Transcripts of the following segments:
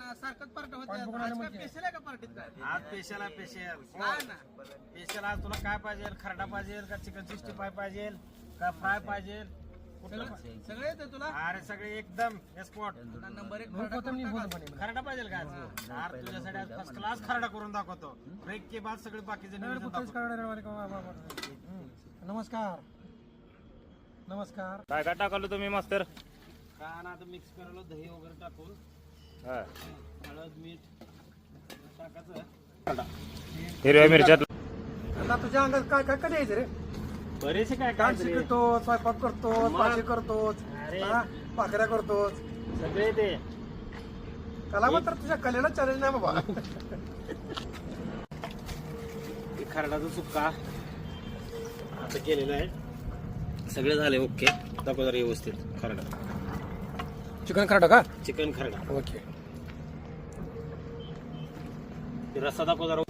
सारखंच पार्ट होते आज काय स्पेशल आहे का पार्टीत काय आज स्पेशल आहे स्पेशल. हा ना स्पेशल आज तुला काय पाहिजे? खरडा पाहिजे का चिकन 65 पाहिजे का फ्राय पाहिजे? सगळे येते तुला अरे सगळे एकदम स्पॉट. नंबर एक खरडा पाहिजे का आज? यार तुझ्यासाठी आज फर्स्ट क्लास खरडा करून दाखवतो. ब्रेक के बाद सगळे बाकीचे नियोजन दाखवतो. नमस्कार नमस्कार. काय काय टाकलं तुम्ही मास्तर? का ना आता मिक्स करायला दही वगैरे टाकून हा. हळद मीठ टाकायचं. हिरव्या मिरच्या आता तुझ्या अंगात काय काय कधी यायचं रे? बरेचसे काय डान्स काय शिकतो, स्वयंपाक करतो, भाजी करतोच, भाकऱ्या करतोच. सगळे ते कला मात्र तुझ्या कलेला चॅलेंज नाही बाबा. खरडाचा सुक्का आता केलेला आहे. सगळे झाले ओके. दाखव जरा व्यवस्थित खरडा. चिकन खराडा का? चिकन खरडा. ओके. रस्सा दाखव जरा.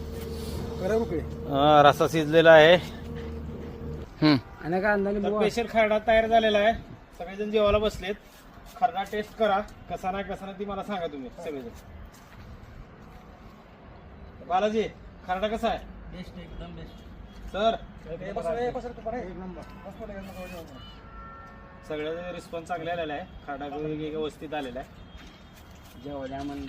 रस्सा शिजलेला आहे. आणि काय अंदाने स्पेशल खरडा तयार झालेला आहे. सगळेजण जेवायला बसलेत. खरडा टेस्ट करा कसा नाही ती मला सांगा तुम्ही सगळेजण. बालाजी खरडा कसा आहे? बेस्ट एकदम बेस्ट सर एक नंबर. सगळ्या रिस्पॉन्स चांगले आलेला आहे. खरडा व्यवस्थित आलेला आहे. जेवल्या म्हणून